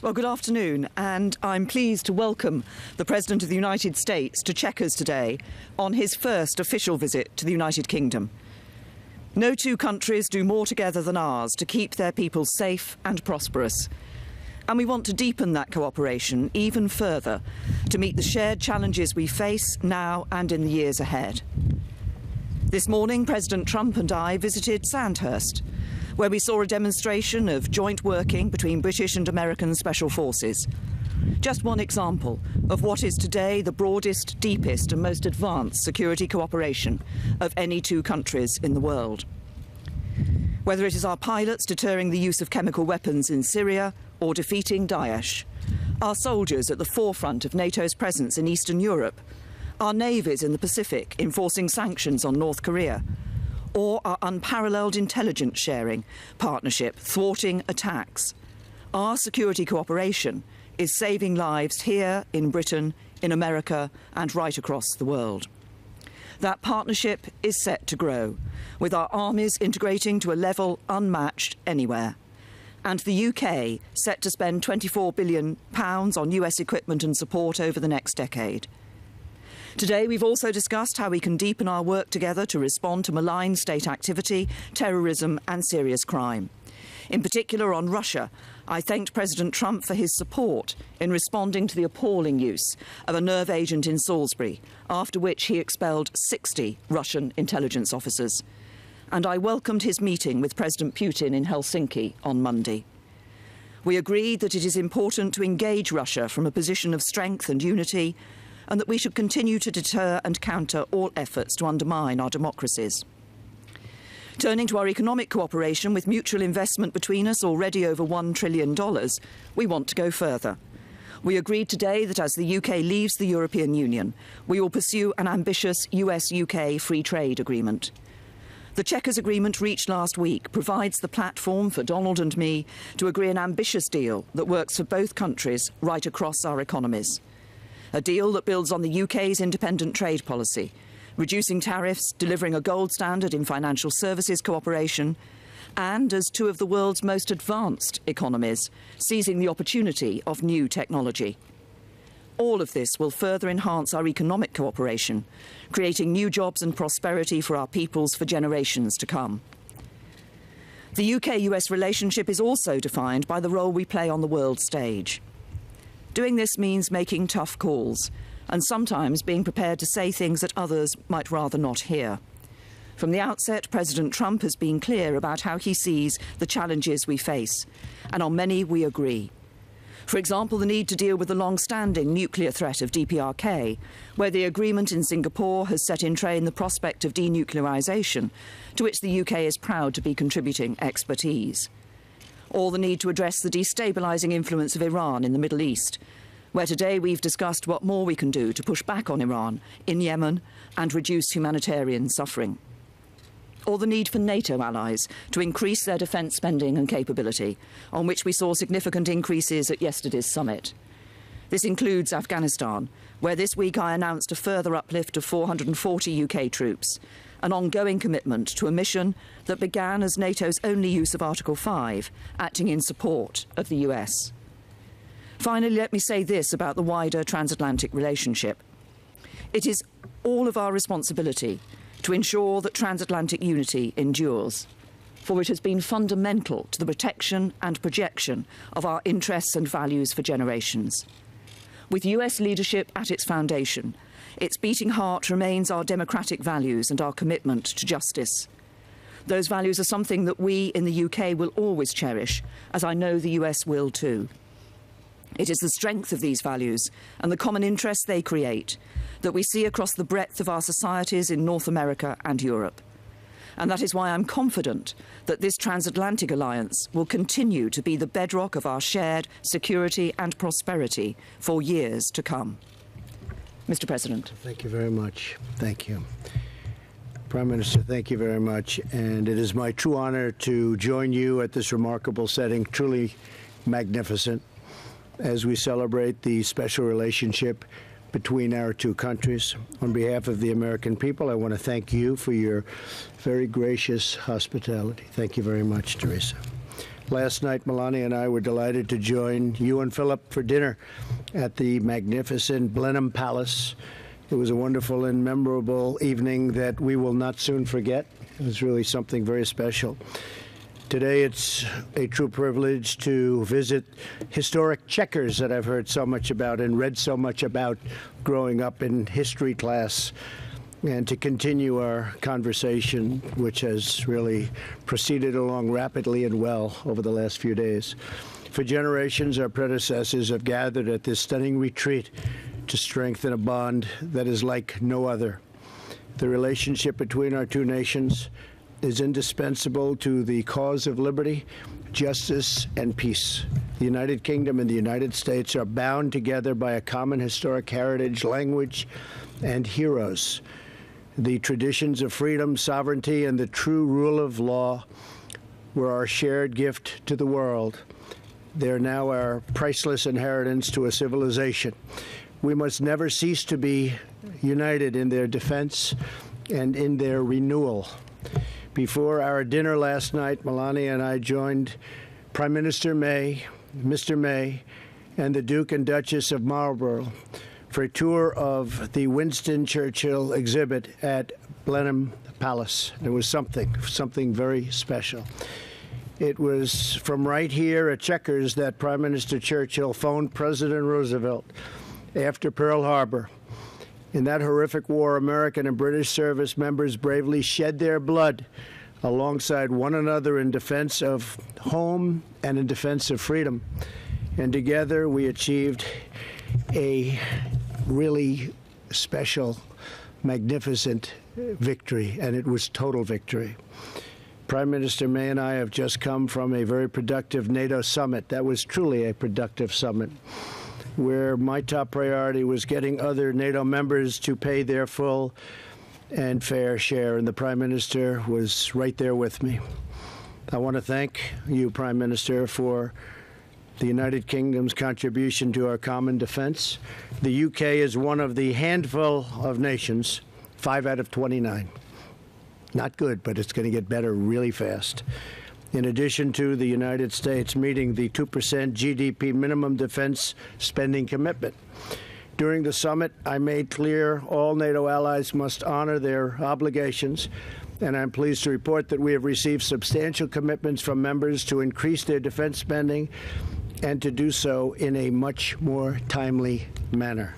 Well, good afternoon, and I'm pleased to welcome the President of the United States to Chequers today on his first official visit to the United Kingdom. No two countries do more together than ours to keep their people safe and prosperous. And we want to deepen that cooperation even further to meet the shared challenges we face now and in the years ahead. This morning, President Trump and I visited Sandhurst, where we saw a demonstration of joint working between British and American special forces. Just one example of what is today the broadest, deepest and most advanced security cooperation of any two countries in the world. Whether it is our pilots deterring the use of chemical weapons in Syria or defeating Daesh, our soldiers at the forefront of NATO's presence in Eastern Europe, our navies in the Pacific enforcing sanctions on North Korea, or our unparalleled intelligence sharing partnership thwarting attacks. Our security cooperation is saving lives here in Britain, in America and right across the world. That partnership is set to grow, with our armies integrating to a level unmatched anywhere, and the UK set to spend £24 billion on US equipment and support over the next decade. Today, we've also discussed how we can deepen our work together to respond to malign state activity, terrorism and serious crime. In particular, on Russia, I thanked President Trump for his support in responding to the appalling use of a nerve agent in Salisbury, after which he expelled 60 Russian intelligence officers. And I welcomed his meeting with President Putin in Helsinki on Monday. We agreed that it is important to engage Russia from a position of strength and unity, and that we should continue to deter and counter all efforts to undermine our democracies. Turning to our economic cooperation, with mutual investment between us already over $1 trillion, we want to go further. We agreed today that as the UK leaves the European Union, we will pursue an ambitious US-UK free trade agreement. The Chequers agreement reached last week provides the platform for Donald and me to agree an ambitious deal that works for both countries right across our economies. A deal that builds on the UK's independent trade policy, reducing tariffs, delivering a gold standard in financial services cooperation, and as two of the world's most advanced economies, seizing the opportunity of new technology. All of this will further enhance our economic cooperation, creating new jobs and prosperity for our peoples for generations to come. The UK-US relationship is also defined by the role we play on the world stage. Doing this means making tough calls, and sometimes being prepared to say things that others might rather not hear. From the outset, President Trump has been clear about how he sees the challenges we face, and on many we agree. For example, the need to deal with the long-standing nuclear threat of DPRK, where the agreement in Singapore has set in train the prospect of denuclearisation, to which the UK is proud to be contributing expertise. Or the need to address the destabilising influence of Iran in the Middle East, where today we've discussed what more we can do to push back on Iran in Yemen and reduce humanitarian suffering. Or the need for NATO allies to increase their defence spending and capability, on which we saw significant increases at yesterday's summit. This includes Afghanistan, where this week I announced a further uplift of 440 UK troops, an ongoing commitment to a mission that began as NATO's only use of Article 5, acting in support of the US. Finally, let me say this about the wider transatlantic relationship. It is all of our responsibility to ensure that transatlantic unity endures, for it has been fundamental to the protection and projection of our interests and values for generations. With US leadership at its foundation, its beating heart remains our democratic values and our commitment to justice. Those values are something that we in the UK will always cherish, as I know the US will too. It is the strength of these values and the common interests they create that we see across the breadth of our societies in North America and Europe. And that is why I'm confident that this transatlantic alliance will continue to be the bedrock of our shared security and prosperity for years to come. Mr. President. Thank you very much. Thank you. Prime Minister, thank you very much. And it is my true honor to join you at this remarkable setting, truly magnificent, as we celebrate the special relationship between our two countries. On behalf of the American people, I want to thank you for your very gracious hospitality. Thank you very much, Teresa. Last night, Melania and I were delighted to join you and Philip for dinner at the magnificent Blenheim Palace. It was a wonderful and memorable evening that we will not soon forget. It was really something very special. Today, it's a true privilege to visit historic Chequers that I've heard so much about and read so much about growing up in history class, and to continue our conversation, which has really proceeded along rapidly and well over the last few days. For generations, our predecessors have gathered at this stunning retreat to strengthen a bond that is like no other. The relationship between our two nations is indispensable to the cause of liberty, justice, and peace. The United Kingdom and the United States are bound together by a common historic heritage, language, and heroes. The traditions of freedom, sovereignty, and the true rule of law were our shared gift to the world. They are now our priceless inheritance to a civilization. We must never cease to be united in their defense and in their renewal. Before our dinner last night, Melania and I joined Prime Minister May, Mr. May, and the Duke and Duchess of Marlborough for a tour of the Winston Churchill exhibit at Blenheim Palace. It was something very special. It was from right here at Chequers that Prime Minister Churchill phoned President Roosevelt after Pearl Harbor. In that horrific war, American and British service members bravely shed their blood alongside one another in defense of home and in defense of freedom. And together we achieved a really special, magnificent victory, and it was total victory. Prime Minister May and I have just come from a very productive NATO summit. That was truly a productive summit, where my top priority was getting other NATO members to pay their full and fair share, and the Prime Minister was right there with me. I want to thank you, Prime Minister, for the United Kingdom's contribution to our common defense. The UK is one of the handful of nations, 5 out of 29. Not good, but it's going to get better really fast. In addition to the United States meeting the 2% GDP minimum defense spending commitment. During the summit, I made clear all NATO allies must honor their obligations, and I'm pleased to report that we have received substantial commitments from members to increase their defense spending and to do so in a much more timely manner.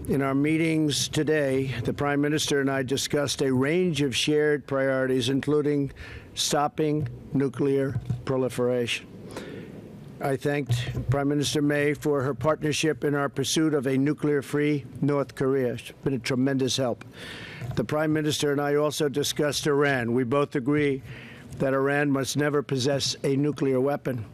In our meetings today, the Prime Minister and I discussed a range of shared priorities, including stopping nuclear proliferation. I thanked Prime Minister May for her partnership in our pursuit of a nuclear-free North Korea. It's been a tremendous help. The Prime Minister and I also discussed Iran. We both agree that Iran must never possess a nuclear weapon,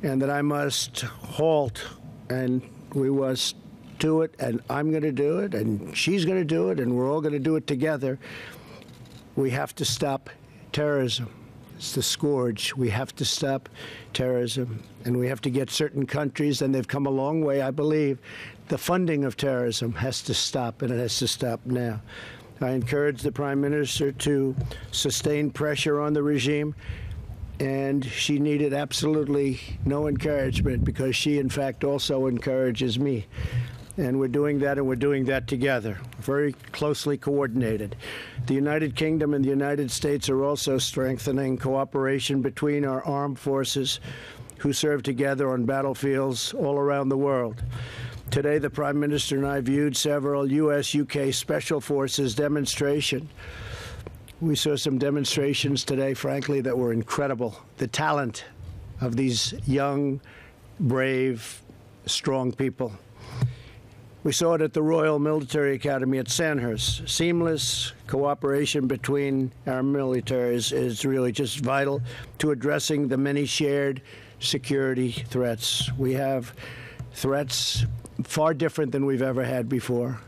and that I must halt, and we must do it, and I'm going to do it, and she's going to do it, and we're all going to do it together. We have to stop terrorism. It's the scourge. We have to stop terrorism, and we have to get certain countries, and they've come a long way, I believe. The funding of terrorism has to stop, and it has to stop now. I encourage the Prime Minister to sustain pressure on the regime, and she needed absolutely no encouragement, because she, in fact, also encourages me. And we're doing that, and we're doing that together, very closely coordinated. The United Kingdom and the United States are also strengthening cooperation between our armed forces who serve together on battlefields all around the world. Today, the Prime Minister and I viewed several U.S.-UK Special Forces demonstrations. We saw some demonstrations today, frankly, that were incredible. The talent of these young, brave, strong people. We saw it at the Royal Military Academy at Sandhurst. Seamless cooperation between our militaries is really just vital to addressing the many shared security threats. We have threats far different than we've ever had before.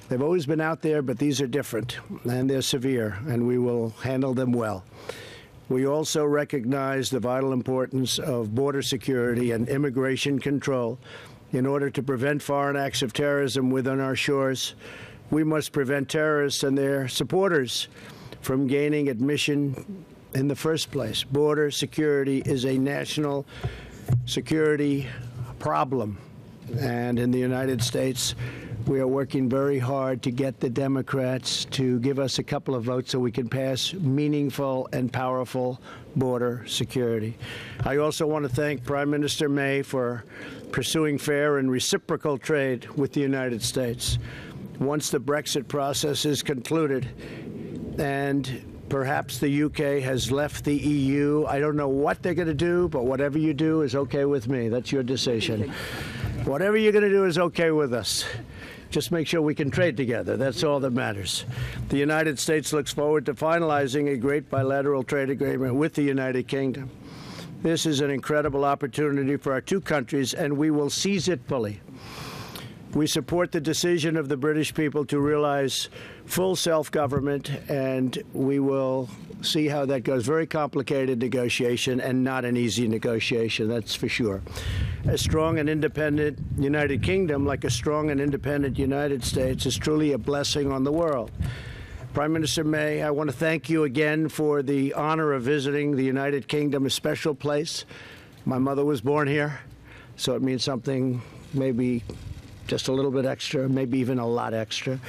They've always been out there, but these are different, and they're severe, and we will handle them well. We also recognize the vital importance of border security and immigration control. In order to prevent foreign acts of terrorism within our shores, we must prevent terrorists and their supporters from gaining admission in the first place. Border security is a national security problem. And in the United States, we are working very hard to get the Democrats to give us a couple of votes so we can pass meaningful and powerful border security. I also want to thank Prime Minister May for pursuing fair and reciprocal trade with the United States. Once the Brexit process is concluded and perhaps the UK has left the EU, I don't know what they're going to do, but whatever you do is okay with me. That's your decision. Whatever you're going to do is okay with us. Just make sure we can trade together. That's all that matters. The United States looks forward to finalizing a great bilateral trade agreement with the United Kingdom. This is an incredible opportunity for our two countries, and we will seize it fully. We support the decision of the British people to realize full self-government, and we will see how that goes. Very complicated negotiation and not an easy negotiation, that's for sure. A strong and independent United Kingdom, like a strong and independent United States, is truly a blessing on the world. Prime Minister May, I want to thank you again for the honor of visiting the United Kingdom, a special place. My mother was born here, so it means something maybe just a little bit extra, maybe even a lot extra.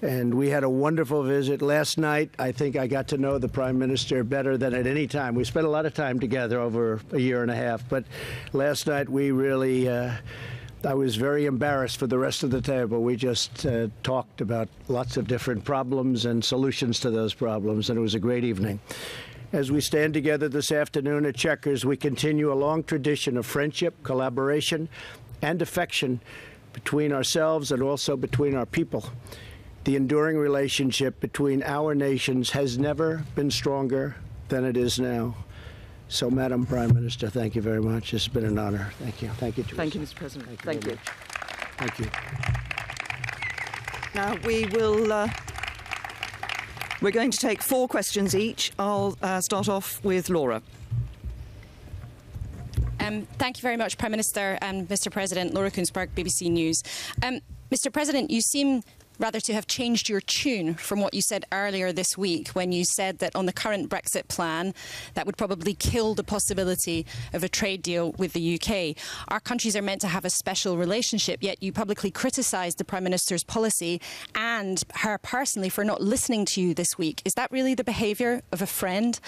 And we had a wonderful visit. Last night, I think I got to know the Prime Minister better than at any time. We spent a lot of time together over a year and a half, but last night we really, I was very embarrassed for the rest of the table. We just talked about lots of different problems and solutions to those problems, and it was a great evening. As we stand together this afternoon at Chequers, we continue a long tradition of friendship, collaboration, and affection between ourselves and also between our people. The enduring relationship between our nations has never been stronger than it is now. So, Madam Prime Minister, thank you very much. It's been an honor. Thank you. Thank you, Teresa. Thank you, Mr. President. Thank you. Thank you. Now, we're going to take 4 questions each. I'll start off with Laura. Thank you very much, Prime Minister and Mr. President. Laura Kunsberg, BBC News. Mr. President, you seem rather to have changed your tune from what you said earlier this week when you said that on the current Brexit plan that would probably kill the possibility of a trade deal with the UK. Our countries are meant to have a special relationship, yet you publicly criticised the Prime Minister's policy and her personally for not listening to you this week. Is that really the behaviour of a friend?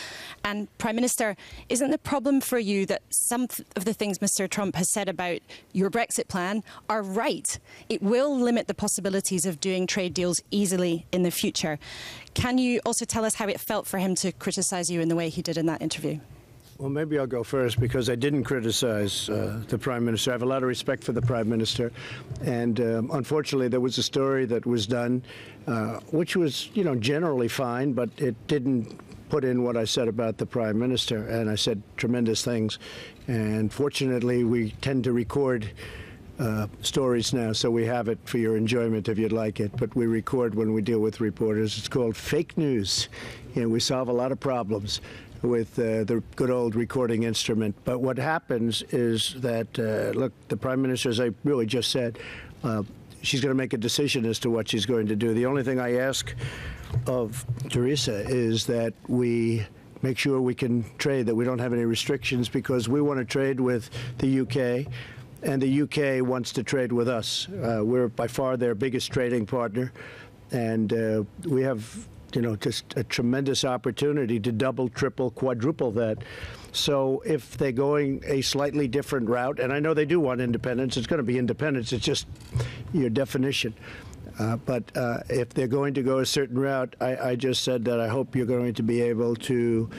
And Prime Minister, isn't the problem for you that some of the things Mr. Trump has said about your Brexit plan are right? It will limit the possibilities of doing trade deals easily in the future. Can you also tell us how it felt for him to criticise you in the way he did in that interview? Well, maybe I'll go first because I didn't criticize the Prime Minister. I have a lot of respect for the Prime Minister. And unfortunately, there was a story that was done, which was, generally fine, but it didn't put in what I said about the Prime Minister. And I said tremendous things. And fortunately, we tend to record stories now, so we have it for your enjoyment if you'd like it, but we record when we deal with reporters. It's called fake news. We solve a lot of problems with the good old recording instrument. But what happens is that, look, the Prime Minister, as I really just said, she's going to make a decision as to what she's going to do. The only thing I ask of Teresa is that we make sure we can trade, that we don't have any restrictions, because we want to trade with the UK. And the UK wants to trade with us. We're by far their biggest trading partner, and we have, just a tremendous opportunity to double, triple, quadruple that. So if they're going a slightly different route, and I know they do want independence, it's going to be independence. It's just your definition. But if they're going to go a certain route, I just said that I hope you're going to be able to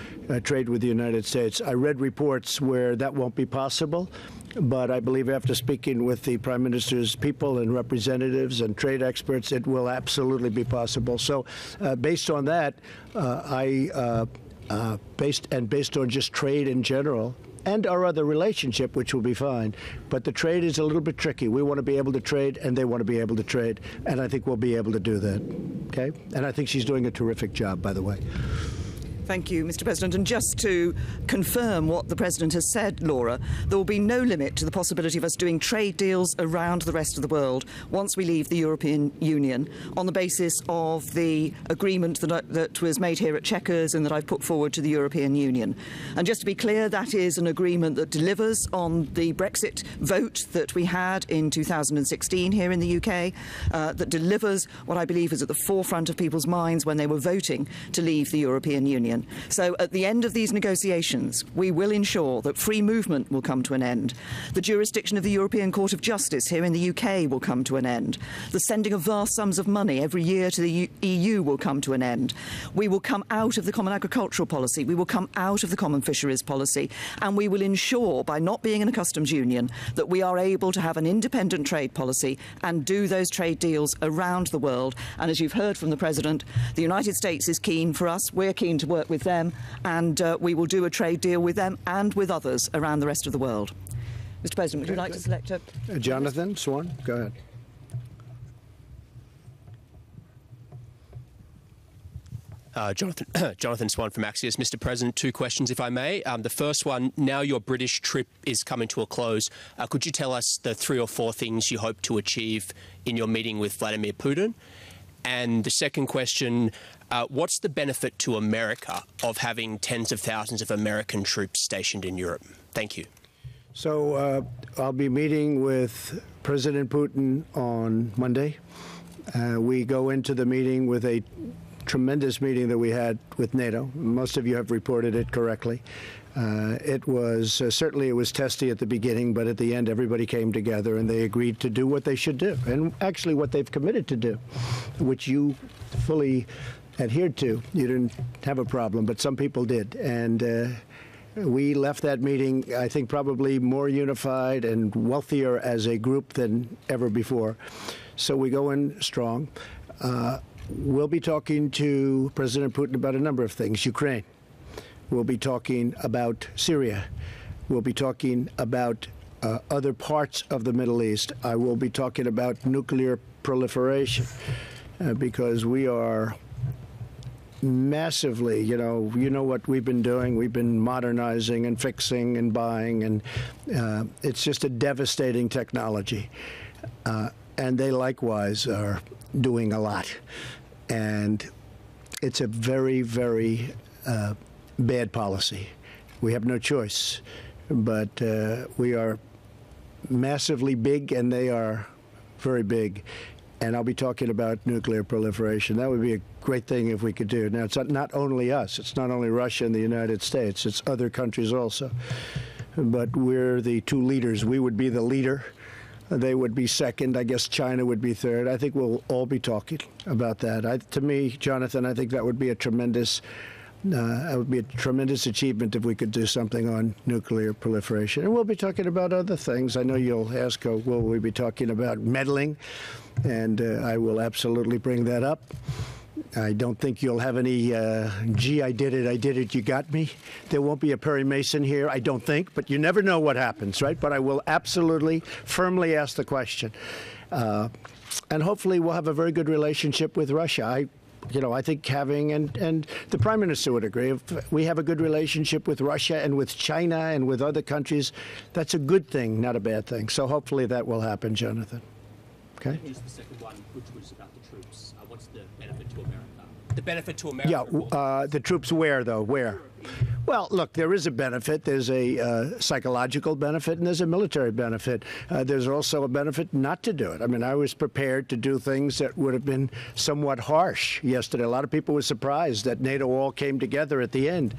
trade with the United States. I read reports where that won't be possible. But I believe after speaking with the Prime Minister's people and representatives and trade experts, it will absolutely be possible. So based on that, based on just trade in general, and our other relationship, which will be fine. But the trade is a little bit tricky. We want to be able to trade, and they want to be able to trade. And I think we'll be able to do that. Okay? And I think she's doing a terrific job, by the way. Thank you, Mr. President. And just to confirm what the President has said, Laura, there will be no limit to the possibility of us doing trade deals around the rest of the world once we leave the European Union on the basis of the agreement that was made here at Chequers and that I've put forward to the European Union. And just to be clear, that is an agreement that delivers on the Brexit vote that we had in 2016 here in the UK, that delivers what I believe is at the forefront of people's minds when they were voting to leave the European Union. So at the end of these negotiations, we will ensure that free movement will come to an end. The jurisdiction of the European Court of Justice here in the UK will come to an end. The sending of vast sums of money every year to the EU will come to an end. We will come out of the common agricultural policy. We will come out of the common fisheries policy. And we will ensure, by not being in a customs union, that we are able to have an independent trade policy and do those trade deals around the world. And as you've heard from the President, the United States is keen for us. We're keen to work with them, and we will do a trade deal with them and with others around the rest of the world. Mr. President, would you like to select a... Jonathan Swan, go ahead. Jonathan Swan from Axios. Mr. President, two questions, if I may. The first one, now your British trip is coming to a close. Could you tell us the 3 or 4 things you hope to achieve in your meeting with Vladimir Putin? And the second question, what's the benefit to America of having tens of thousands of American troops stationed in Europe? Thank you. So I'll be meeting with President Putin on Monday. We go into the meeting with a tremendous meeting that we had with NATO. Most of you have reported it correctly. It was certainly it was testy at the beginning, but at the end everybody came together and they agreed to do what they should do, and actually what they've committed to do, which you fully adhered to. You didn't have a problem, but some people did, and we left that meeting, I think, probably more unified and wealthier as a group than ever before. So we go in strong. We'll be talking to President Putin about a number of things. Ukraine. We'll be talking about Syria. We'll be talking about other parts of the Middle East. I will be talking about nuclear proliferation because we are massively, you know what we've been doing. We've been modernizing and fixing and buying, and it's just a devastating technology. And they likewise are doing a lot. And it's a very, very bad policy. We have no choice. But we are massively big, and they are very big. And I'll be talking about nuclear proliferation. That would be a great thing if we could do. Now, it's not only us. It's not only Russia and the United States. It's other countries also. But we're the two leaders. We would be the leader. They would be second. I guess China would be third. I think we'll all be talking about that. To me, Jonathan, I think that would be a tremendous achievement if we could do something on nuclear proliferation. And we'll be talking about other things. I know you'll ask, will we be talking about meddling? And I will absolutely bring that up. I don't think you'll have any, gee, I did it, you got me. There won't be a Perry Mason here, I don't think, but you never know what happens, right? But I will absolutely, firmly ask the question. And hopefully we'll have a very good relationship with Russia. I think having, and the Prime Minister would agree, if we have a good relationship with Russia and with China and with other countries, that's a good thing, not a bad thing. So hopefully that will happen, Jonathan. Okay? Here's the second one, which was about the troops. What's the benefit to America? The benefit to America? Yeah, the troops where, though? Where? Well, look, there is a benefit. There's a psychological benefit and there's a military benefit. There's also a benefit not to do it. I mean, I was prepared to do things that would have been somewhat harsh yesterday. A lot of people were surprised that NATO all came together at the end.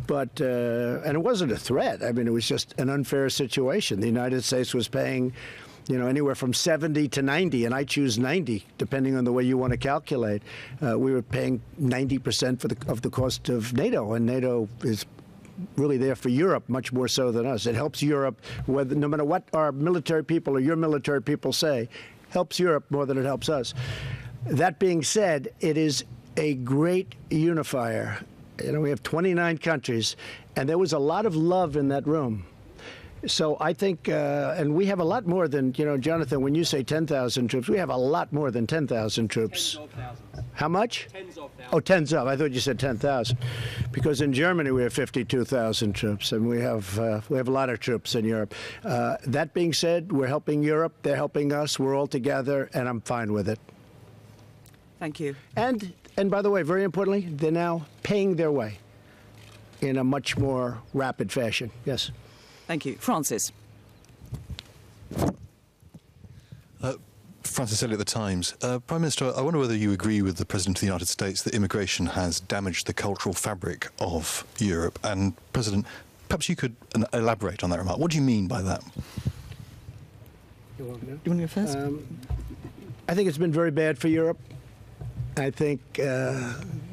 But, and it wasn't a threat. I mean, it was just an unfair situation. The United States was paying, anywhere from 70 to 90, and I choose 90, depending on the way you want to calculate. We were paying 90% of the cost of NATO, and NATO is really there for Europe much more so than us. It helps Europe, no matter what our military people or your military people say, helps Europe more than it helps us. That being said, it is a great unifier. We have 29 countries, and there was a lot of love in that room. So I think, and we have a lot more than, Jonathan, when you say 10,000 troops, we have a lot more than 10,000 troops. Tens of thousands. How much? Tens of thousands. Oh, tens of. I thought you said 10,000. Because in Germany we have 52,000 troops, and we have a lot of troops in Europe. That being said, we're helping Europe, they're helping us, we're all together, and I'm fine with it. Thank you. And by the way, very importantly, they're now paying their way in a much more rapid fashion. Yes. Thank you. Francis. Francis Elliott, The Times. Prime Minister, I wonder whether you agree with the President of the United States that immigration has damaged the cultural fabric of Europe. And, President, perhaps you could elaborate on that remark. What do you mean by that? Do you want to go first? I think it's been very bad for Europe. I think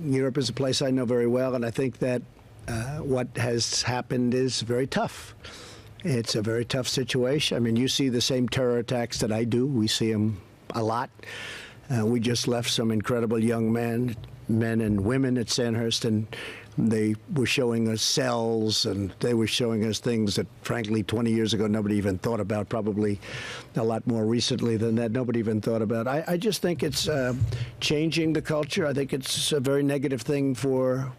Europe is a place I know very well, and I think that what has happened is very tough. It's a very tough situation. I mean, you see the same terror attacks that I do. We see them a lot. We just left some incredible young men and women at Sandhurst, and they were showing us cells, and they were showing us things that, frankly, 20 years ago nobody even thought about, probably a lot more recently than that, nobody even thought about. I just think it's changing the culture. I think it's a very negative thing for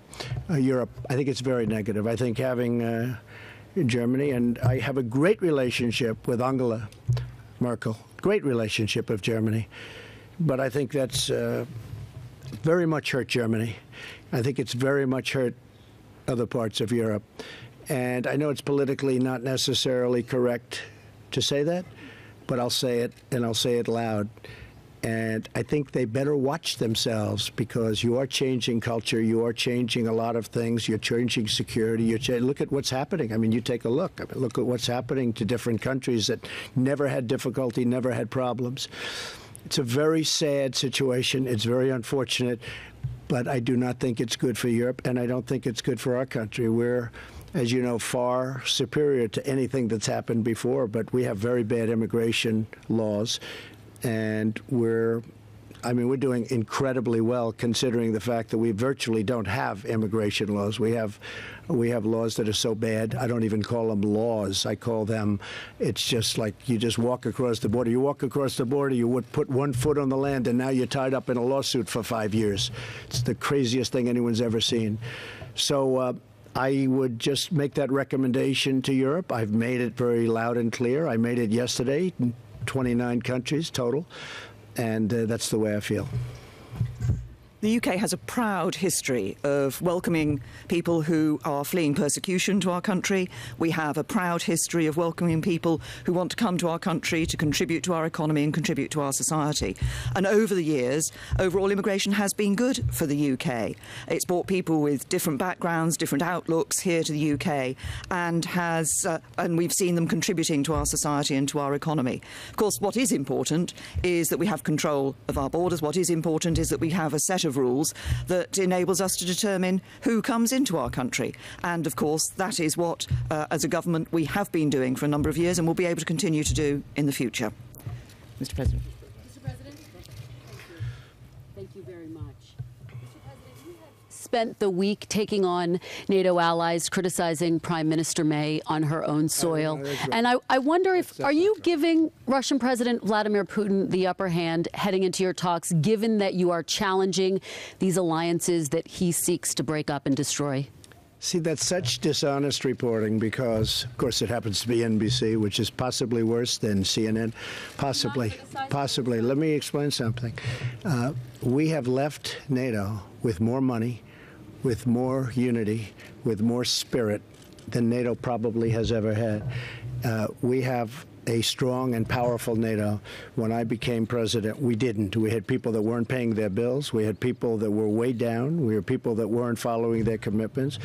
Europe. I think it's very negative. I think having Germany, and I have a great relationship with Angela Merkel, great relationship with Germany, but I think that's very much hurt Germany. I think it's very much hurt other parts of Europe. And I know it's politically not necessarily correct to say that, but I'll say it, and I'll say it loud. And I think they better watch themselves, because you are changing culture, you are changing a lot of things, you're changing security, look at what's happening. I mean, you take a look. I mean, look at what's happening to different countries that never had difficulty, never had problems. It's a very sad situation. It's very unfortunate, but I do not think it's good for Europe, and I don't think it's good for our country. We're, as you know, far superior to anything that's happened before, but we have very bad immigration laws. And we're doing incredibly well, considering the fact that we virtually don't have immigration laws. We have laws that are so bad, I don't even call them laws. I call them, it's just like you just walk across the border. You walk across the border, you would put one foot on the land, and now you're tied up in a lawsuit for 5 years. It's the craziest thing anyone's ever seen. So I would just make that recommendation to Europe. I've made it very loud and clear. I made it yesterday. 29 countries total, and that's the way I feel. The UK has a proud history of welcoming people who are fleeing persecution to our country. We have a proud history of welcoming people who want to come to our country to contribute to our economy and contribute to our society. And over the years, overall immigration has been good for the UK. It's brought people with different backgrounds, different outlooks here to the UK, and we've seen them contributing to our society and to our economy. Of course, what is important is that we have control of our borders. What is important is that we have a set of rules that enables us to determine who comes into our country. And of course, that is what, as a government, we have been doing for a number of years and will be able to continue to do in the future. Mr. President. Mr. President, thank you very much. Mr. President, you have spent the week taking on NATO allies, criticizing Prime Minister May on her own soil. Right. And I wonder if, are you giving Russian President Vladimir Putin the upper hand heading into your talks, given that you are challenging these alliances that he seeks to break up and destroy? See, that's such dishonest reporting because, of course, it happens to be NBC, which is possibly worse than CNN. Possibly. Let me explain something. We have left NATO with more money, with more unity, with more spirit than NATO probably has ever had. We have a strong and powerful NATO. When I became president, we didn't. We had people that weren't paying their bills. We had people that were way down. We had people that weren't following their commitments.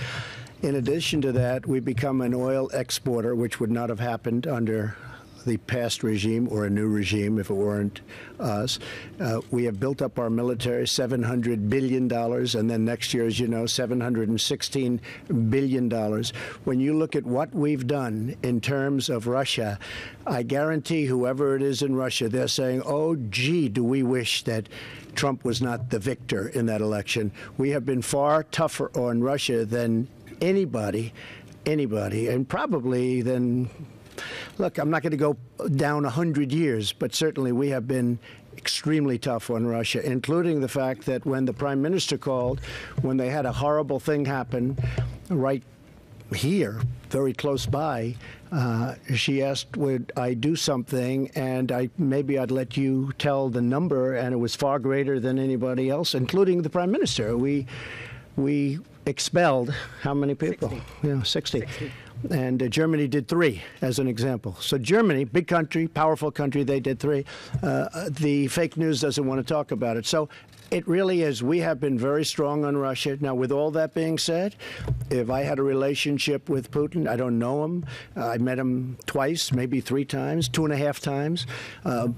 In addition to that, we become an oil exporter, which would not have happened under the past regime or a new regime if it weren't us. We have built up our military, $700 billion, and then next year, as you know, $716 billion. When you look at what we've done in terms of Russia, I guarantee whoever it is in Russia, they're saying, oh, gee, do we wish that Trump was not the victor in that election. We have been far tougher on Russia than anybody, and probably than look, I'm not going to go down 100 years, but certainly we have been extremely tough on Russia, including the fact that when the Prime Minister called, when they had a horrible thing happen right here, very close by, she asked, would I do something, and maybe I'd let you tell the number, and it was far greater than anybody else, including the Prime Minister. We expelled how many people? 60. 60. And Germany did 3, as an example. So Germany, big country, powerful country, they did 3. The fake news doesn't want to talk about it. So it really is. We have been very strong on Russia. Now, with all that being said, if I had a relationship with Putin, I don't know him. I met him twice, maybe 3 times, 2.5 times.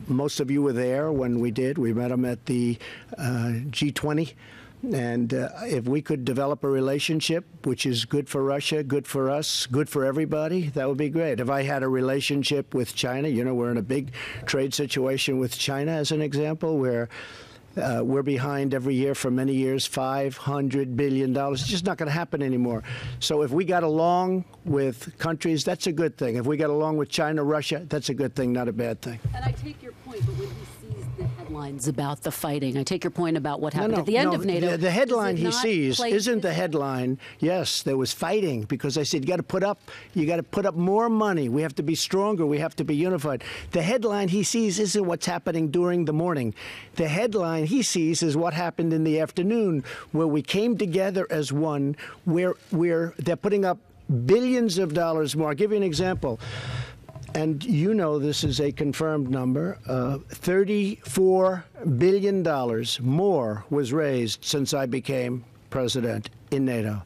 Most of you were there when we did. We met him at the G20. And if we could develop a relationship, which is good for Russia, good for us, good for everybody, that would be great. If I had a relationship with China, you know, we're in a big trade situation with China, as an example, where we're behind every year for many years, $500 billion. It's just not going to happen anymore. So if we got along with countries, that's a good thing. If we got along with China, Russia, that's a good thing, not a bad thing. And I take your point, but when he sees the headlines about the fighting, I take your point about what happened at the end of NATO. The headline he sees isn't the headline. Yes, there was fighting, because I said you got to put up more money. We have to be stronger. We have to be unified. The headline he sees isn't what's happening during the morning. The headline he sees is what happened in the afternoon, where we came together as one, where they're putting up billions of dollars more. I'll give you an example. And you know this is a confirmed number. $34 billion more was raised since I became president in NATO.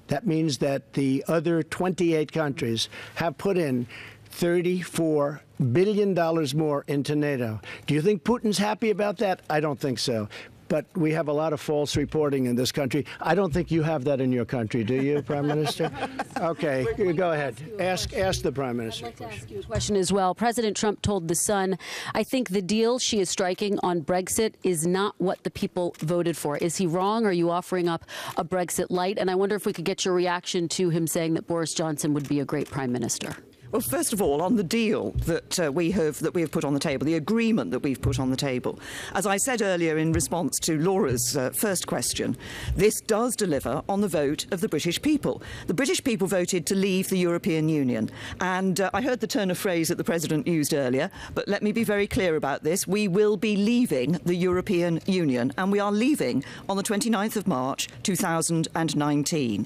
That means that the other 28 countries have put in $34 billion more into NATO. Do you think Putin's happy about that? I don't think so. But we have a lot of false reporting in this country. I don't think you have that in your country, do you, Prime Minister? Okay, go ahead. Ask the Prime Minister. I'd like to ask you a question as well. President Trump told The Sun, I think the deal she is striking on Brexit is not what the people voted for. Is he wrong? Are you offering up a Brexit light? And I wonder if we could get your reaction to him saying that Boris Johnson would be a great Prime Minister. Well, first of all, on the deal that we have put on the table, the agreement that we've put on the table, as I said earlier in response to Laura's first question, this does deliver on the vote of the British people. The British people voted to leave the European Union, and I heard the turn of phrase that the President used earlier, but let me be very clear about this. We will be leaving the European Union, and we are leaving on the 29th of March 2019.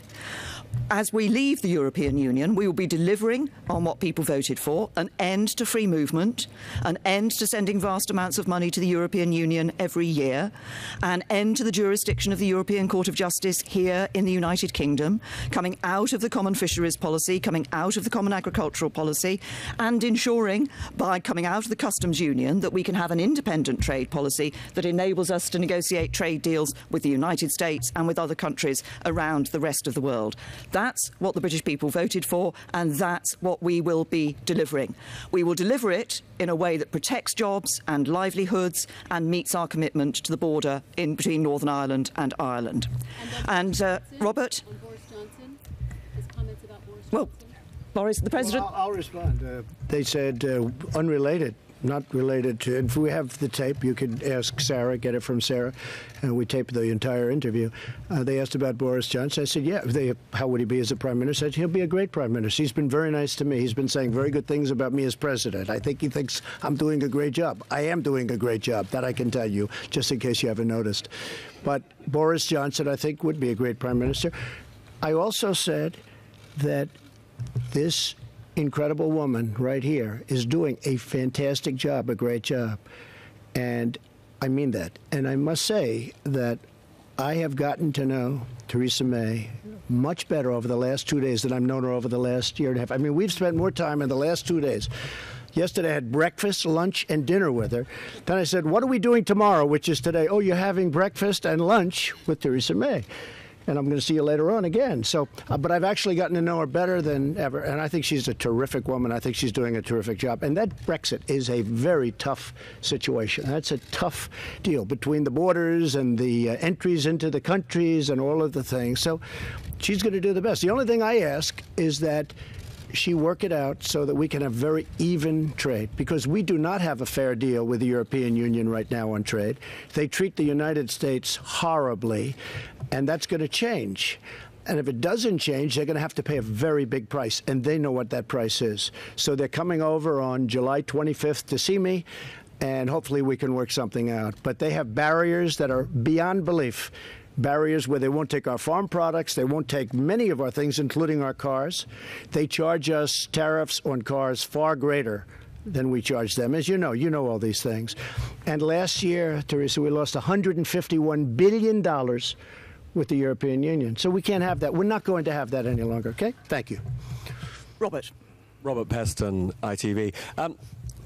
As we leave the European Union, we will be delivering on what people voted for, an end to free movement, an end to sending vast amounts of money to the European Union every year, an end to the jurisdiction of the European Court of Justice here in the United Kingdom, coming out of the common fisheries policy, coming out of the common agricultural policy, and ensuring, by coming out of the customs union, that we can have an independent trade policy that enables us to negotiate trade deals with the United States and with other countries around the rest of the world. That's what the British people voted for, and that's what we will be delivering. We will deliver it in a way that protects jobs and livelihoods and meets our commitment to the border between Northern Ireland and Ireland. And Robert? On Boris Johnson, his comments about Boris Johnson? Well, Boris, the President... Well, I'll respond. They said unrelated. Not related to, if we have the tape, you could ask Sarah, get it from Sarah. We taped the entire interview. They asked about Boris Johnson. I said, yeah, how would he be as a prime minister? I said, he'll be a great prime minister. He's been very nice to me. He's been saying very good things about me as president. I think he thinks I'm doing a great job. I am doing a great job, that I can tell you, just in case you haven't noticed. But Boris Johnson, I think, would be a great prime minister. I also said that this incredible woman right here is doing a fantastic job, a great job. And I mean that. And I must say that I have gotten to know Theresa May much better over the last 2 days than I've known her over the last year and a half. I mean, we've spent more time in the last 2 days. Yesterday I had breakfast, lunch, and dinner with her. Then I said, what are we doing tomorrow, which is today? Oh, you're having breakfast and lunch with Theresa May. And I'm going to see you later on again. So, but I've actually gotten to know her better than ever. And I think she's a terrific woman. I think she's doing a terrific job. And that Brexit is a very tough situation. That's a tough deal between the borders and the entries into the countries and all of the things. So she's going to do the best. The only thing I ask is that she work it out so that we can have very even trade, because we do not have a fair deal with the European Union right now on trade. They treat the United States horribly, and that's going to change. And if it doesn't change, they're going to have to pay a very big price, and they know what that price is. So they're coming over on July 25th to see me, and hopefully we can work something out. But they have barriers that are beyond belief. Barriers where they won't take our farm products, they won't take many of our things, including our cars. They charge us tariffs on cars far greater than we charge them. As you know all these things. And last year, Teresa, we lost $151 billion with the European Union. So we can't have that. We're not going to have that any longer, okay? Thank you. Robert. Robert Peston, ITV.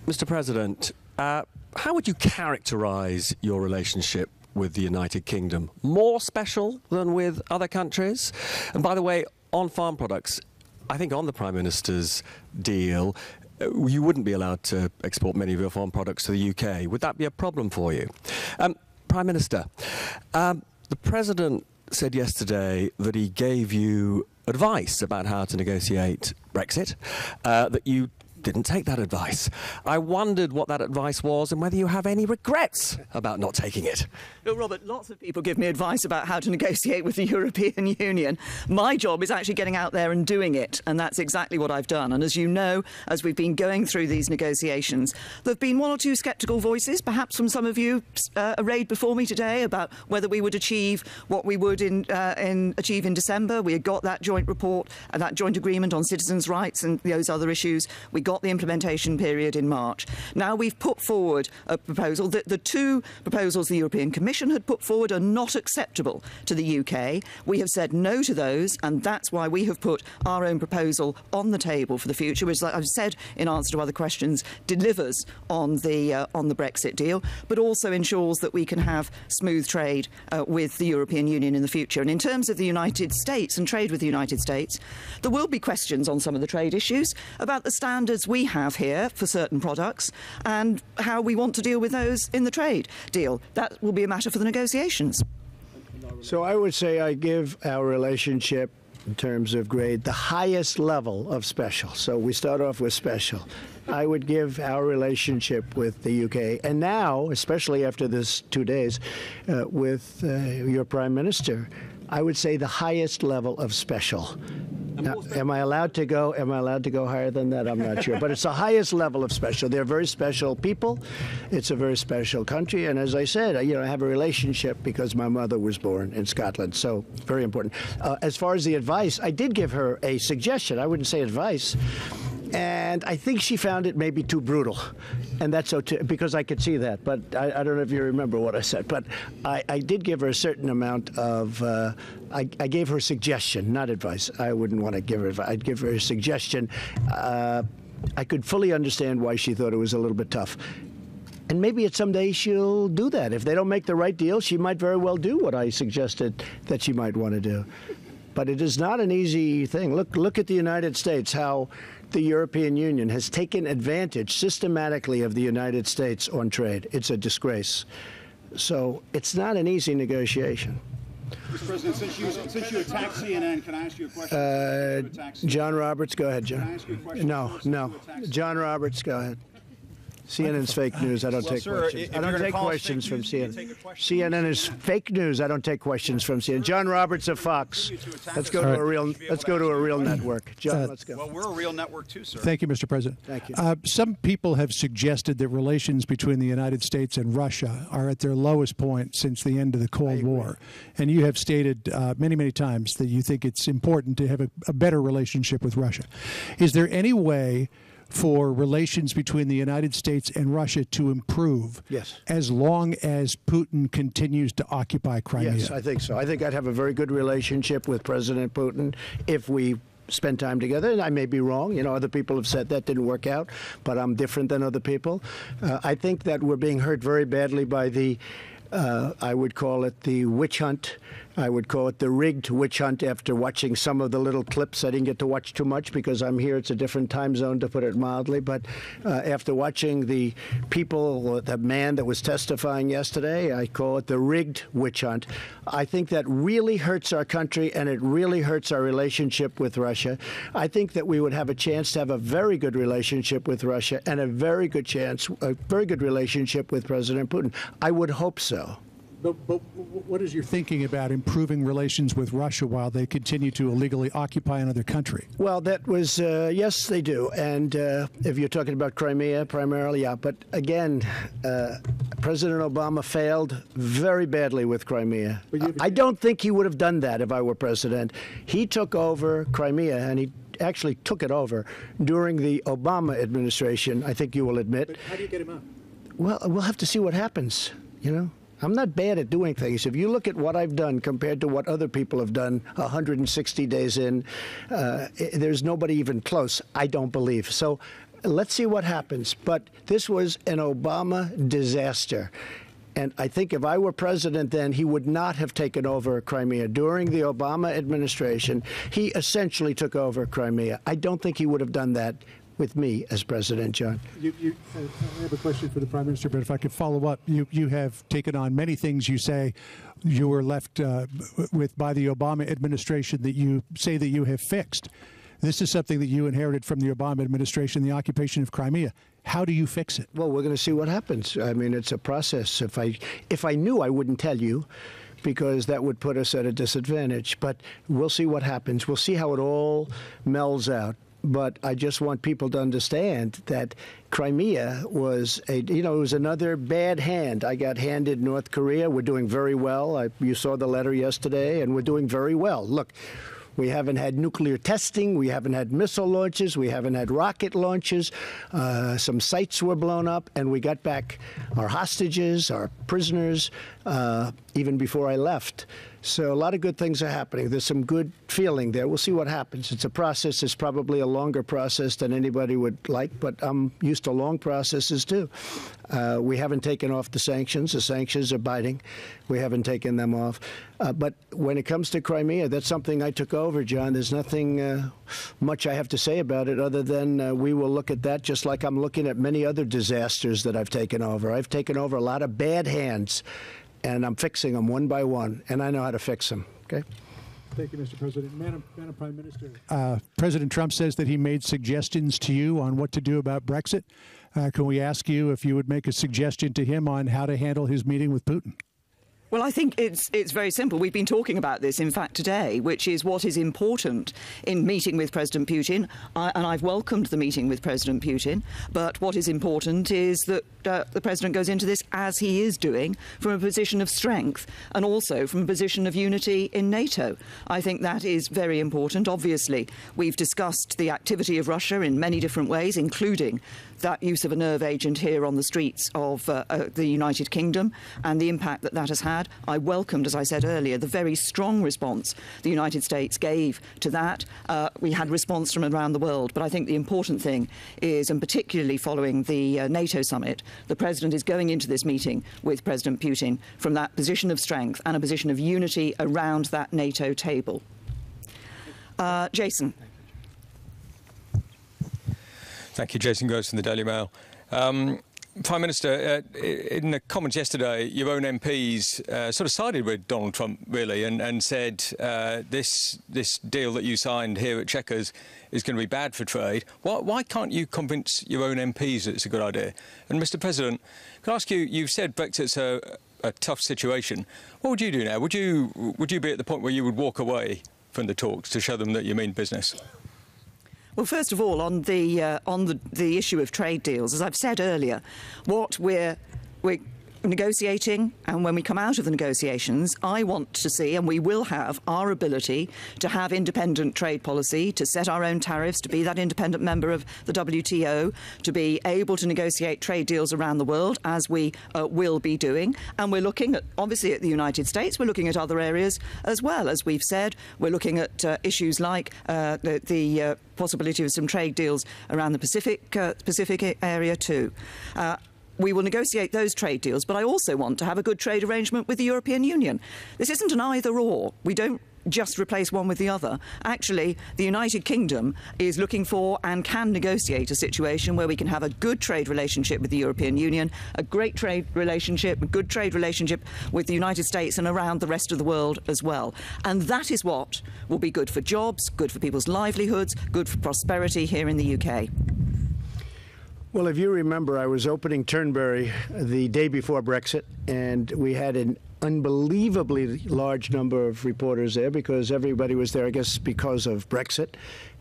Mr. President, how would you characterize your relationship with the United Kingdom? More special than with other countries? And by the way, on farm products, I think on the Prime Minister's deal, you wouldn't be allowed to export many of your farm products to the UK. Would that be a problem for you? Prime Minister, the President said yesterday that he gave you advice about how to negotiate Brexit, that you didn't take that advice. I wondered what that advice was and whether you have any regrets about not taking it. Well, Robert, lots of people give me advice about how to negotiate with the European Union. My job is actually getting out there and doing it, and that's exactly what I've done. And as you know, as we've been going through these negotiations, there have been one or two sceptical voices, perhaps from some of you arrayed before me today, about whether we would achieve what we would achieve in December. We had got that joint report, that joint agreement on citizens' rights and those other issues. We got the implementation period in March. Now we've put forward a proposal that the two proposals the European Commission had put forward are not acceptable to the UK. We have said no to those, and that's why we have put our own proposal on the table for the future, which, like I've said in answer to other questions, delivers on the Brexit deal, but also ensures that we can have smooth trade with the European Union in the future. And in terms of the United States and trade with the United States, there will be questions on some of the trade issues about the standards we have here for certain products and how we want to deal with those in the trade deal. That will be a matter for the negotiations. So I would say I give our relationship in terms of grade the highest level of special. So we start off with special. I would give our relationship with the UK, and now, especially after this 2 days with your Prime Minister, I would say the highest level of special. Now, am I allowed to go higher than that? I'm not sure. But it's the highest level of special. They're very special people. It's a very special country. And as I said, I have a relationship because my mother was born in Scotland. So very important. As far as the advice, I did give her a suggestion. I wouldn't say advice. And I think she found it maybe too brutal. And that's okay, because I could see that. But I don't know if you remember what I said. But I did give her a certain amount of, I gave her a suggestion, not advice. I wouldn't want to give her advice. I'd give her a suggestion. I could fully understand why she thought it was a little bit tough. And maybe someday she'll do that. If they don't make the right deal, she might very well do what I suggested that she might want to do. But it is not an easy thing. Look at the United States, how the European Union has taken advantage systematically of the United States on trade. It's a disgrace. So it's not an easy negotiation. Mr. President, since you attacked CNN, can I ask you a question? John Roberts, go ahead, John. Can I ask you a question? No. John Roberts, go ahead. CNN's fake news. I don't take questions. I don't take questions from CNN. CNN is fake news. I don't take questions from CNN. John Roberts of Fox. Let's go to a real network. John, let's go. Well, we're a real network too, sir. Thank you, Mr. President. Thank you. Some people have suggested that relations between the United States and Russia are at their lowest point since the end of the Cold War. And you have stated many, many times that you think it's important to have a better relationship with Russia. Is there any way for relations between the United States and Russia to improve? Yes. As long as Putin continues to occupy Crimea? Yes, I think so. I think I'd have a very good relationship with President Putin if we spend time together. And I may be wrong. Other people have said that didn't work out, but I'm different than other people. I think that we're being hurt very badly by the I would call it the witch hunt I would call it the rigged witch hunt after watching some of the little clips. I didn't get to watch too much because I'm here. It's a different time zone, to put it mildly. But after watching the people, the man that was testifying yesterday, I call it the rigged witch hunt. I think that really hurts our country, and it really hurts our relationship with Russia. I think that we would have a chance to have a very good relationship with Russia and a very good relationship with President Putin. I would hope so. But what is your thinking about improving relations with Russia while they continue to illegally occupy another country? Well, that was, yes, they do. And if you're talking about Crimea primarily, yeah. But again, President Obama failed very badly with Crimea. I don't think he would have done that if I were president. He took over Crimea, and he actually took it over during the Obama administration, I think you will admit. But how do you get him out? Well, we'll have to see what happens, you know. I'm not bad at doing things. If you look at what I've done compared to what other people have done 160 days in, there's nobody even close, I don't believe. So let's see what happens. But this was an Obama disaster. And I think if I were president then, he would not have taken over Crimea. During the Obama administration, he essentially took over Crimea. I don't think he would have done that with me as president, John. I have a question for the Prime Minister, but if I could follow up, you have taken on many things you say you were left with by the Obama administration that you say that you have fixed. This is something that you inherited from the Obama administration, the occupation of Crimea. How do you fix it? Well, we're going to see what happens. I mean, it's a process. If I knew, I wouldn't tell you, because that would put us at a disadvantage. But we'll see what happens. We'll see how it all melds out. But I just want people to understand that Crimea was it was another bad hand. I got handed North Korea. We're doing very well. You saw the letter yesterday, and we're doing very well. Look, we haven't had nuclear testing. We haven't had missile launches. We haven't had rocket launches. Some sites were blown up, and we got back our hostages, our prisoners, even before I left. So a lot of good things are happening. There's some good feeling there. We'll see what happens. It's a process. It's probably a longer process than anybody would like, but I'm used to long processes, too. We haven't taken off the sanctions. The sanctions are biting. We haven't taken them off. But when it comes to Crimea, that's something I took over, John. There's nothing much I have to say about it other than we will look at that just like I'm looking at many other disasters that I've taken over. I've taken over a lot of bad hands, and I'm fixing them one by one, and I know how to fix them. Okay? Thank you, Mr. President. Madam Prime Minister, President Trump says that he made suggestions to you on what to do about Brexit. Can we ask you if you would make a suggestion to him on how to handle his meeting with Putin? Well, I think it's very simple. We've been talking about this, in fact, today, which is what is important in meeting with President Putin. And I've welcomed the meeting with President Putin. But what is important is that the President goes into this, as he is doing, from a position of strength and also from a position of unity in NATO. I think that is very important. Obviously, we've discussed the activity of Russia in many different ways, including that use of a nerve agent here on the streets of the United Kingdom and the impact that that has had. I welcomed, as I said earlier, the very strong response the United States gave to that. We had response from around the world, but I think the important thing is, and particularly following the NATO summit, the President is going into this meeting with President Putin from that position of strength and a position of unity around that NATO table. Jason. Thank you, Jason Gross from the Daily Mail. Prime Minister, in the comments yesterday, your own MPs sort of sided with Donald Trump, really, and said this deal that you signed here at Chequers is going to be bad for trade. Why can't you convince your own MPs that it's a good idea? And, Mr. President, can I ask you, you've said Brexit's a tough situation. What would you do now? Would you be at the point where you would walk away from the talks to show them that you mean business? Well, first of all, on the issue of trade deals, as I've said earlier, what we're negotiating, and when we come out of the negotiations, I want to see, and we will have, our ability to have independent trade policy, to set our own tariffs, to be that independent member of the WTO, to be able to negotiate trade deals around the world, as we will be doing. And we're looking at, obviously, at the United States. We're looking at other areas as well. As we've said, we're looking at issues like the possibility of some trade deals around the Pacific area too. we will negotiate those trade deals, but I also want to have a good trade arrangement with the European Union. This isn't an either-or. We don't just replace one with the other. Actually, the United Kingdom is looking for and can negotiate a situation where we can have a good trade relationship with the European Union, a great trade relationship, a good trade relationship with the United States and around the rest of the world as well. And that is what will be good for jobs, good for people's livelihoods, good for prosperity here in the UK. Well, if you remember, I was opening Turnberry the day before Brexit, and we had an unbelievably large number of reporters there because everybody was there, I guess, because of Brexit.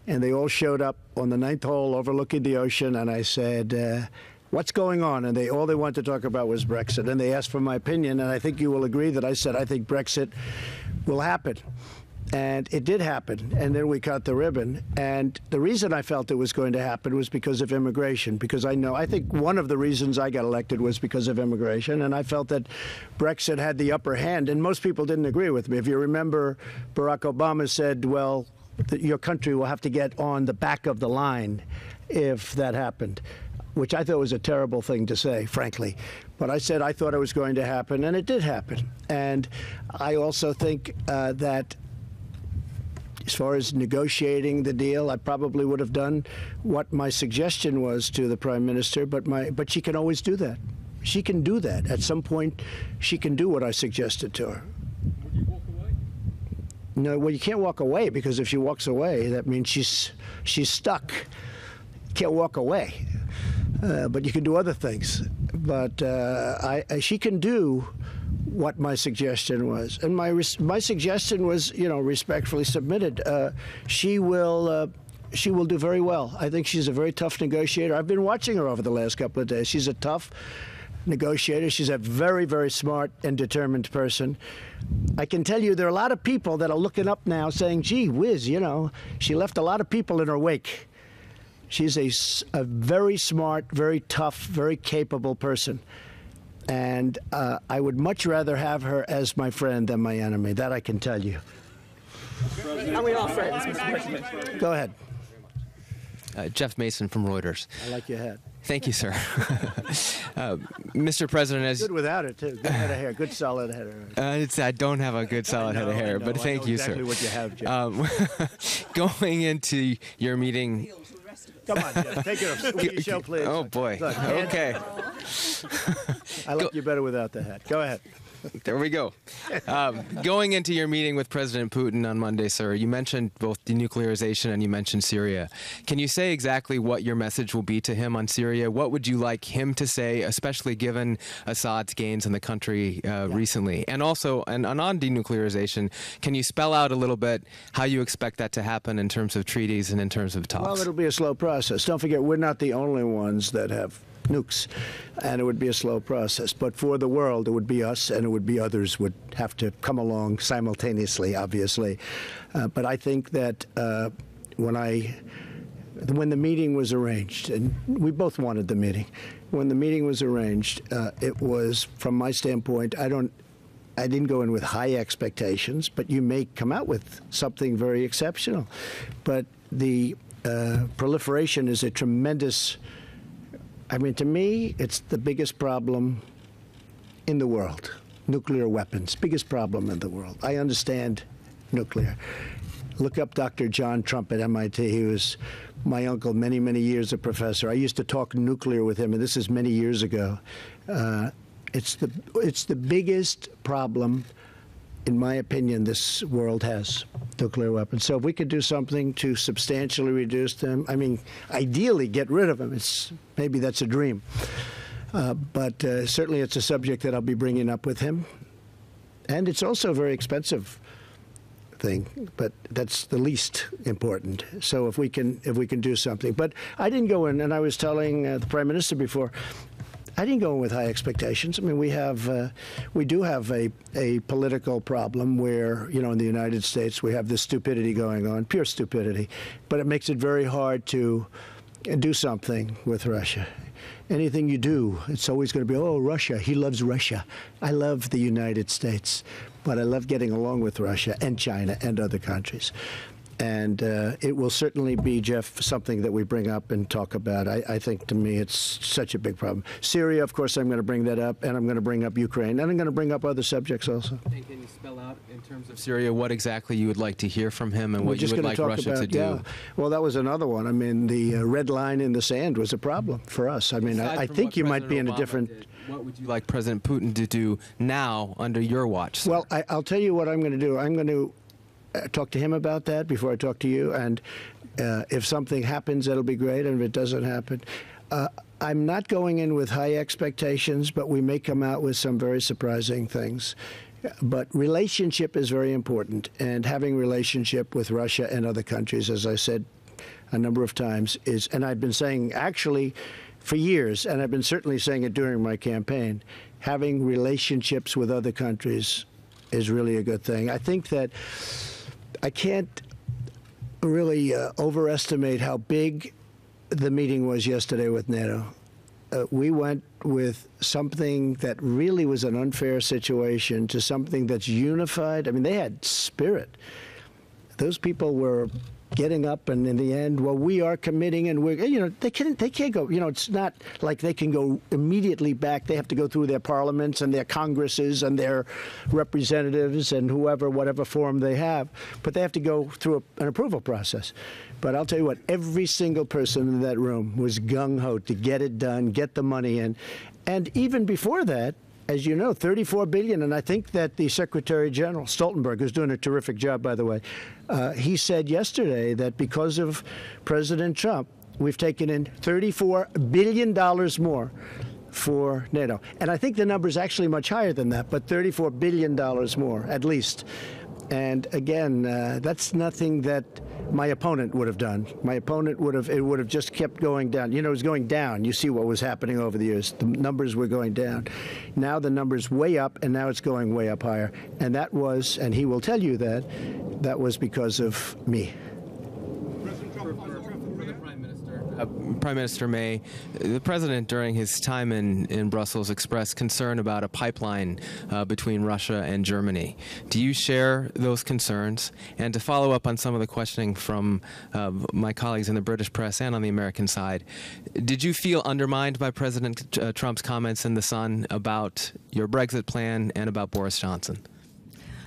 And they all showed up on the 9th hole overlooking the ocean, and I said, what's going on? And all they wanted to talk about was Brexit. And they asked for my opinion, and I think you will agree that I said I think Brexit will happen. And it did happen, and then we cut the ribbon. And the reason I felt it was going to happen was because of immigration, because I think one of the reasons I got elected was because of immigration, and I felt that Brexit had the upper hand, and most people didn't agree with me. If you remember, Barack Obama said, well, your country will have to get on the back of the line if that happened, which I thought was a terrible thing to say, frankly. But I said I thought it was going to happen, and it did happen. And I also think that as far as negotiating the deal, I probably would have done what my suggestion was to the Prime Minister, but she can always do that. She can do that. At some point, she can do what I suggested to her. Would you walk away? No, well, you can't walk away, because if she walks away, that means she's stuck. You can't walk away. But you can do other things. But she can do what my suggestion was, and my suggestion was, respectfully submitted. She will do very well. I think she's a very tough negotiator. I've been watching her over the last couple of days. She's a tough negotiator. She's a very, very smart and determined person. I can tell you there are a lot of people that are looking up now saying, gee whiz, she left a lot of people in her wake. She's a very smart, very tough, very capable person. And I would much rather have her as my friend than my enemy. That I can tell you. And we are friends, Mr. President. Go ahead. Jeff Mason from Reuters. I like your hat. Thank you, sir. Mr. President, as good without it too. Good head of hair. Good solid head of hair. I don't have a good solid head of hair, but thank you, exactly sir. What you have, Jeff. Going into your meeting. Come on, Jeff. Take it off. Will you show, please? Oh boy. Look, okay. I like you better without the hat. Go ahead. There we go. Going into your meeting with President Putin on Monday, sir, you mentioned both denuclearization and you mentioned Syria. Can you say exactly what your message will be to him on Syria? What would you like him to say, especially given Assad's gains in the country recently? And also, and on denuclearization, can you spell out a little bit how you expect that to happen in terms of treaties and in terms of talks? Well, it'll be a slow process. Don't forget, we're not the only ones that have nukes, and it would be a slow process. But for the world, it would be us, and it would be others would have to come along simultaneously, obviously. But I think that when the meeting was arranged, and we both wanted the meeting, when the meeting was arranged, it was, from my standpoint, I didn't go in with high expectations, but you may come out with something very exceptional. But the proliferation is a tremendous. To me, it's the biggest problem in the world. Nuclear weapons, biggest problem in the world. I understand nuclear. Look up Dr. John Trump at MIT. He was my uncle, many, many years a professor. I used to talk nuclear with him, and this is many years ago. It's the biggest problem, in my opinion, this world has, nuclear weapons. So if we could do something to substantially reduce them, ideally get rid of them. Maybe that's a dream. But certainly it's a subject that I'll be bringing up with him. And it's also a very expensive thing, but that's the least important. So if we can do something. But I didn't go in, and I was telling the Prime Minister before, I didn't go in with high expectations. We do have a political problem where, in the United States, we have this stupidity going on, pure stupidity. But it makes it very hard to do something with Russia. Anything you do, it's always going to be, oh, Russia, he loves Russia. I love the United States, but I love getting along with Russia and China and other countries. And it will certainly be, Jeff, something that we bring up and talk about. I think, to me, it's such a big problem. Syria, of course, I'm going to bring that up, and I'm going to bring up Ukraine, and I'm going to bring up other subjects also. And can you spell out, in terms of Syria, what exactly you would like to hear from him and what you would like Russia to do? Yeah. Well, that was another one. I mean, the red line in the sand was a problem for us. I mean, I think you might be in a different... What would you like President Putin to do now under your watch, sir? Well, I'll tell you what I'm going to do. I'm going to talk to him about that before I talk to you, and if something happens, that'll be great, and if it doesn't happen, I'm not going in with high expectations, but we may come out with some very surprising things. But relationship is very important, and having relationship with Russia and other countries, as I said a number of times, is, and I've been saying actually for years, and I've been certainly saying it during my campaign, having relationships with other countries is really a good thing. I think that I can't really overestimate how big the meeting was yesterday with NATO. We went with something that really was an unfair situation to something that's unified. I mean, they had spirit. Those people were getting up, and in the end, well, we are committing, and we're, you know, they can't go, you know, it's not like they can go immediately back. They have to go through their parliaments and their congresses and their representatives and whatever form they have, but they have to go through an approval process. But I'll tell you what, every single person in that room was gung-ho to get it done, get the money in. And even before that, as you know, $34 billion, and I think that the Secretary General, Stoltenberg, who's doing a terrific job, by the way, he said yesterday that because of President Trump, we've taken in $34 billion more for NATO. And I think the number is actually much higher than that, but $34 billion more, at least. And again, that's nothing that my opponent would have done. My opponent would have just kept going down. You know, it was going down. You see what was happening over the years. The numbers were going down. Now the number's way up, and now it's going way up higher. And that was, and he will tell you that, that was because of me. Prime Minister May, the President, during his time in Brussels, expressed concern about a pipeline between Russia and Germany. Do you share those concerns? And to follow up on some of the questioning from my colleagues in the British press and on the American side, did you feel undermined by President Trump's comments in The Sun about your Brexit plan and about Boris Johnson?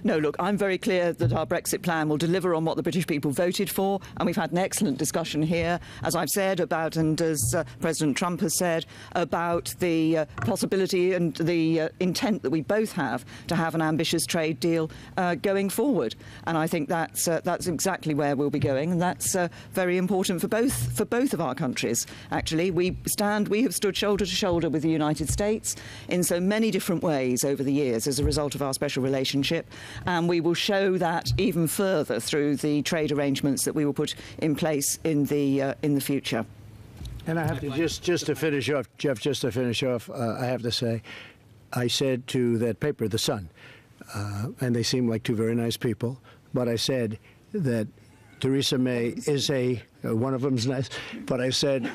No, look, I'm very clear that our Brexit plan will deliver on what the British people voted for, and we've had an excellent discussion here, as I've said, about, and as President Trump has said, about the possibility and the intent that we both have to have an ambitious trade deal going forward. And I think that's exactly where we'll be going, and that's very important for both of our countries. Actually, we have stood shoulder to shoulder with the United States in so many different ways over the years as a result of our special relationship. And we will show that even further through the trade arrangements that we will put in place in the future. And I have to just to finish off, Jeff. Just to finish off, I have to say, I said to that paper, The Sun, and they seem like two very nice people, but I said that Theresa May is one of them's nice, but I said.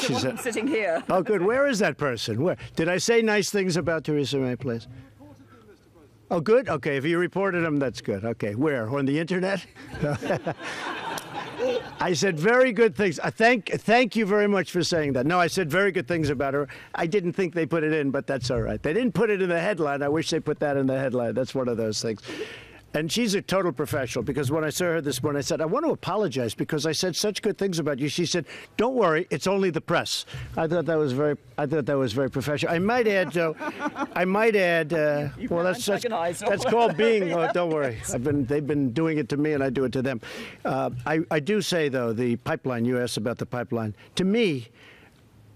She said, sitting here. Oh, good. Where is that person? Where did I say nice things about Theresa May, please? Oh, good? Okay, if you reported him, that's good. Okay, where? On the internet? I said very good things. Thank you very much for saying that. No, I said very good things about her. I didn't think they put it in, but that's all right. They didn't put it in the headline. I wish they put that in the headline. That's one of those things. And she's a total professional, because when I saw her this morning, I said, I want to apologize because I said such good things about you. She said, don't worry, it's only the press. I thought that was very professional. I might add, well, that's called being, oh, don't worry. They've been doing it to me, and I do it to them. I do say, though, the pipeline, you asked about the pipeline. To me,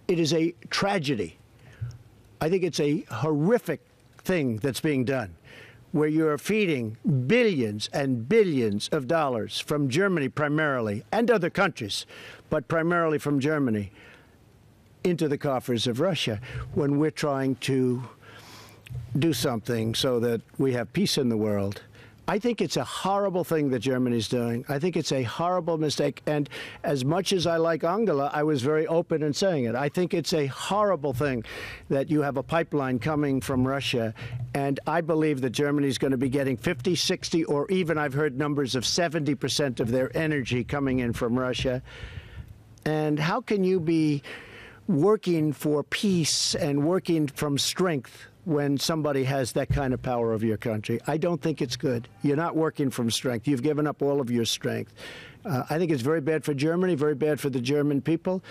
it is a tragedy. I think it's a horrific thing that's being done, where you're feeding billions and billions of dollars from Germany primarily, and other countries, but primarily from Germany, into the coffers of Russia, when we're trying to do something so that we have peace in the world, I think it's a horrible thing that Germany's doing. I think it's a horrible mistake. And as much as I like Angela, I was very open in saying it. I think it's a horrible thing that you have a pipeline coming from Russia. And I believe that Germany's going to be getting 50, 60, or even I've heard numbers of 70% of their energy coming in from Russia. And how can you be working for peace and working from strength when somebody has that kind of power over your country? I don't think it's good. You're not working from strength. You've given up all of your strength. I think it's very bad for Germany, very bad for the German people,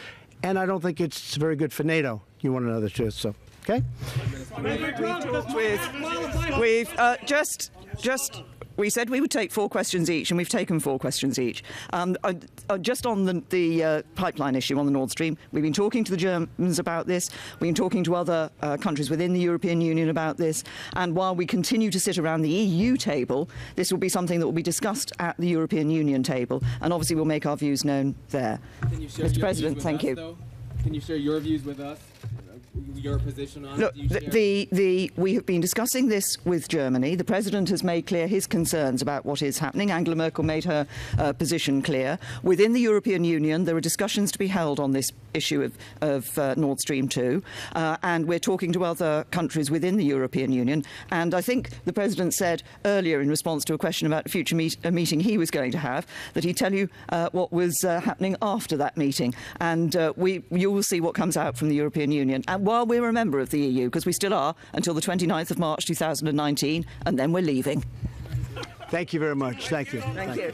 and I don't think it's very good for NATO. You want to know the truth, so, okay? We said we would take 4 questions each, and we've taken 4 questions each. Just on the pipeline issue on the Nord Stream, we've been talking to the Germans about this. We've been talking to other countries within the European Union about this. And while we continue to sit around the EU table, this will be something that will be discussed at the European Union table. And obviously, we'll make our views known there. Mr. President, thank you. Can you share your views with us? Your position on Look, we have been discussing this with Germany. The President has made clear his concerns about what is happening. Angela Merkel made her position clear. Within the European Union, there are discussions to be held on this issue of Nord Stream 2, and we're talking to other countries within the European Union. And I think the President said earlier in response to a question about a future meeting he was going to have, that he'd tell you what was happening after that meeting. And you will see what comes out from the European Union. And while we're a member of the EU, because we still are until the 29th of March 2019, and then we're leaving. Thank you very much. Thank you. Thank you.